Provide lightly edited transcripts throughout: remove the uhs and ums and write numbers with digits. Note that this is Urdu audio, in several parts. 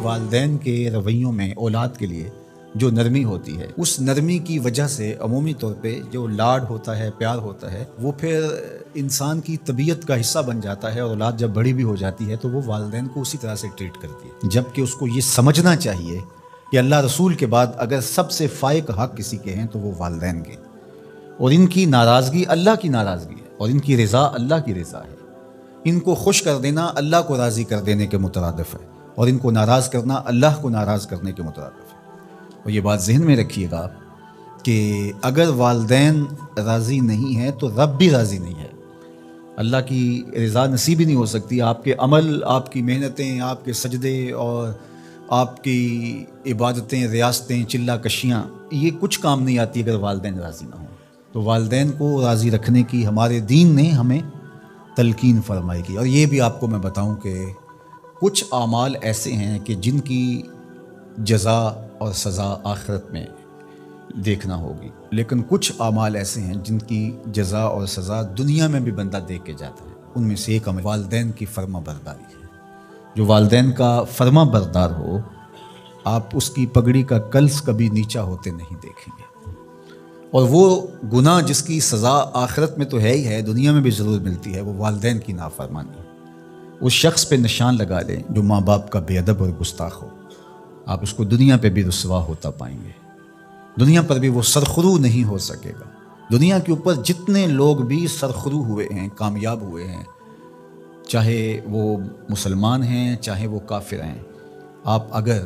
والدین کے رویوں میں اولاد کے لیے جو نرمی ہوتی ہے، اس نرمی کی وجہ سے عمومی طور پہ جو لاڈ ہوتا ہے، پیار ہوتا ہے، وہ پھر انسان کی طبیعت کا حصہ بن جاتا ہے، اور اولاد جب بڑی بھی ہو جاتی ہے تو وہ والدین کو اسی طرح سے ٹریٹ کرتی ہے، جبکہ اس کو یہ سمجھنا چاہیے کہ اللہ رسول کے بعد اگر سب سے فائق حق کسی کے ہیں تو وہ والدین کے، اور ان کی ناراضگی اللہ کی ناراضگی ہے، اور ان کی رضا اللہ کی رضا ہے۔ ان کو خوش کر دینا اللہ کو راضی کر دینے کے مترادف ہے، اور ان کو ناراض کرنا اللہ کو ناراض کرنے کے مترادف ہے۔ اور یہ بات ذہن میں رکھیے گا کہ اگر والدین راضی نہیں ہیں تو رب بھی راضی نہیں ہے۔ اللہ کی رضا نصیب ہی نہیں ہو سکتی، آپ کے عمل، آپ کی محنتیں، آپ کے سجدے اور آپ کی عبادتیں، ریاستیں، چلہ کشیاں، یہ کچھ کام نہیں آتی اگر والدین راضی نہ ہوں۔ تو والدین کو راضی رکھنے کی ہمارے دین نے ہمیں تلقین فرمائی کی۔ اور یہ بھی آپ کو میں بتاؤں کہ کچھ اعمال ایسے ہیں کہ جن کی جزا اور سزا آخرت میں دیکھنا ہوگی، لیکن کچھ اعمال ایسے ہیں جن کی جزا اور سزا دنیا میں بھی بندہ دیکھ کے جاتا ہے۔ ان میں سے ایک عمل والدین کی فرما برداری ہے۔ جو والدین کا فرما بردار ہو، آپ اس کی پگڑی کا کلس کبھی نیچا ہوتے نہیں دیکھیں گے۔ اور وہ گناہ جس کی سزا آخرت میں تو ہے ہی ہے، دنیا میں بھی ضرور ملتی ہے، وہ والدین کی نافرمانی ہے۔ اس شخص پہ نشان لگا لیں جو ماں باپ کا بے ادب اور گستاخ ہو، آپ اس کو دنیا پہ بھی رسوا ہوتا پائیں گے، دنیا پر بھی وہ سرخرو نہیں ہو سکے گا۔ دنیا کے اوپر جتنے لوگ بھی سرخرو ہوئے ہیں، کامیاب ہوئے ہیں، چاہے وہ مسلمان ہیں چاہے وہ کافر ہیں، آپ اگر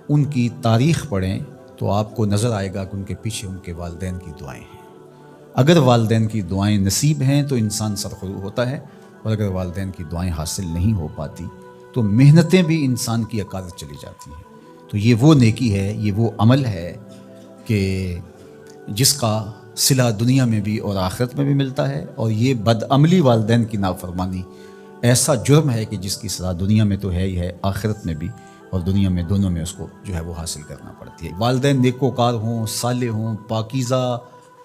ان کی تاریخ پڑھیں تو آپ کو نظر آئے گا کہ ان کے پیچھے ان کے والدین کی دعائیں ہیں۔ اگر والدین کی دعائیں نصیب ہیں تو انسان سرخرو ہوتا ہے، اور اگر والدین کی دعائیں حاصل نہیں ہو پاتی تو محنتیں بھی انسان کی عکاست چلی جاتی ہیں۔ تو یہ وہ نیکی ہے، یہ وہ عمل ہے کہ جس کا صلہ دنیا میں بھی اور آخرت میں بھی ملتا ہے، اور یہ بدعملی والدین کی نافرمانی ایسا جرم ہے کہ جس کی سزا دنیا میں تو ہے ہی ہے، آخرت میں بھی، اور دنیا میں دونوں میں اس کو جو ہے وہ حاصل کرنا پڑتی ہے۔ والدین نیکوکار ہوں، صالح ہوں، پاکیزہ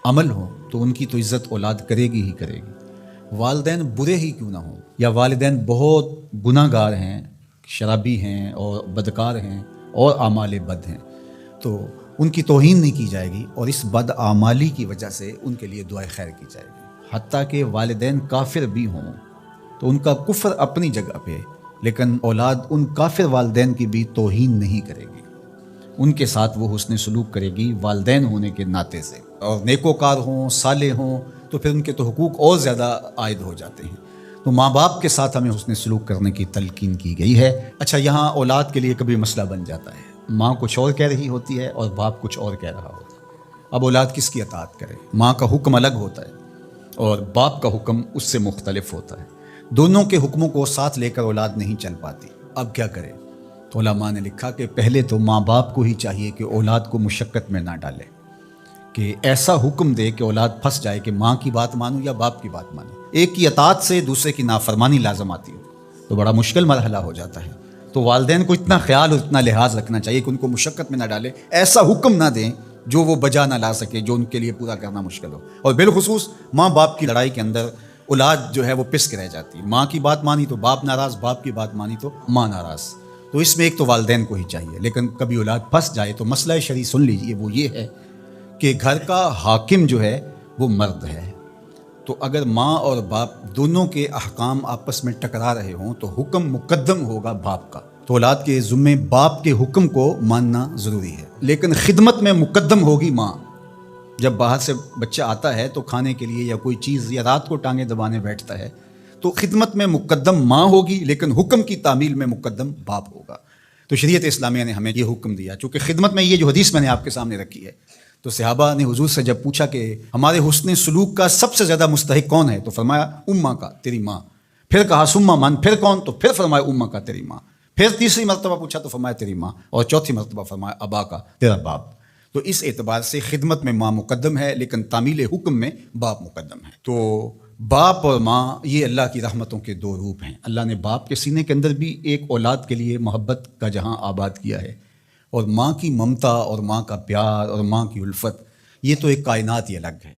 عمل ہوں تو ان کی تو عزت اولاد کرے گی ہی کرے گی۔ والدین برے ہی کیوں نہ ہوں، یا والدین بہت گناہ گار ہیں، شرابی ہیں اور بدکار ہیں اور اعمال بد ہیں، تو ان کی توہین نہیں کی جائے گی، اور اس بد اعمالی کی وجہ سے ان کے لیے دعائے خیر کی جائے گی۔ حتیٰ کہ والدین کافر بھی ہوں تو ان کا کفر اپنی جگہ پہ، لیکن اولاد ان کافر والدین کی بھی توہین نہیں کرے گی، ان کے ساتھ وہ حسن سلوک کرے گی والدین ہونے کے ناطے سے، اور نیکوکار ہوں، صالح ہوں تو پھر ان کے تو حقوق اور زیادہ عائد ہو جاتے ہیں۔ تو ماں باپ کے ساتھ ہمیں حسن سلوک کرنے کی تلقین کی گئی ہے۔ اچھا، یہاں اولاد کے لیے کبھی مسئلہ بن جاتا ہے، ماں کچھ اور کہہ رہی ہوتی ہے اور باپ کچھ اور کہہ رہا ہوتا ہے۔ اب اولاد کس کی اطاعت کرے؟ ماں کا حکم الگ ہوتا ہے اور باپ کا حکم اس سے مختلف ہوتا ہے، دونوں کے حکموں کو ساتھ لے کر اولاد نہیں چل پاتی۔ اب کیا کرے؟ تو علماء نے لکھا کہ پہلے تو ماں باپ کو ہی چاہیے کہ اولاد کو مشقت میں نہ ڈالے، کہ ایسا حکم دے کہ اولاد پھنس جائے کہ ماں کی بات مانو یا باپ کی بات مانو۔ ایک کی اطاعت سے دوسرے کی نافرمانی لازم آتی ہو تو بڑا مشکل مرحلہ ہو جاتا ہے۔ تو والدین کو اتنا خیال اور اتنا لحاظ رکھنا چاہیے کہ ان کو مشقت میں نہ ڈالے، ایسا حکم نہ دیں جو وہ بجا نہ لا سکے، جو ان کے لیے پورا کرنا مشکل ہو۔ اور بالخصوص ماں باپ کی لڑائی کے اندر اولاد جو ہے وہ پس کے رہ جاتی ہے، ماں کی بات مانی تو باپ ناراض، باپ کی بات مانی تو ماں ناراض۔ تو اس میں ایک تو والدین کو ہی چاہیے، لیکن کبھی اولاد پھنس جائے تو مسئلہ شرعی سن لیجئے، وہ یہ ہے کہ گھر کا حاکم جو ہے وہ مرد ہے، تو اگر ماں اور باپ دونوں کے احکام آپس میں ٹکرا رہے ہوں تو حکم مقدم ہوگا باپ کا، تو اولاد کے ذمے باپ کے حکم کو ماننا ضروری ہے، لیکن خدمت میں مقدم ہوگی ماں۔ جب باہر سے بچہ آتا ہے تو کھانے کے لیے یا کوئی چیز، یا رات کو ٹانگیں دبانے بیٹھتا ہے تو خدمت میں مقدم ماں ہوگی، لیکن حکم کی تعمیل میں مقدم باپ ہوگا۔ تو شریعت اسلامیہ نے ہمیں یہ حکم دیا، چونکہ خدمت میں یہ جو حدیث میں نے آپ کے سامنے رکھی ہے، تو صحابہ نے حضور سے جب پوچھا کہ ہمارے حسن سلوک کا سب سے زیادہ مستحق کون ہے، تو فرمایا اماں کا، تیری ماں۔ پھر کہا ثم من، پھر کون؟ تو پھر فرمایا اماں کا، تیری ماں۔ پھر تیسری مرتبہ پوچھا تو فرمایا تیری ماں، اور چوتھی مرتبہ فرمایا ابا کا، تیرا باپ۔ تو اس اعتبار سے خدمت میں ماں مقدم ہے، لیکن تعمیل حکم میں باپ مقدم ہے۔ تو باپ اور ماں یہ اللہ کی رحمتوں کے دو روپ ہیں۔ اللہ نے باپ کے سینے کے اندر بھی ایک اولاد کے لیے محبت کا جہاں آباد کیا ہے، اور ماں کی ممتا اور ماں کا پیار اور ماں کی الفت، یہ تو ایک کائنات ہی الگ ہے۔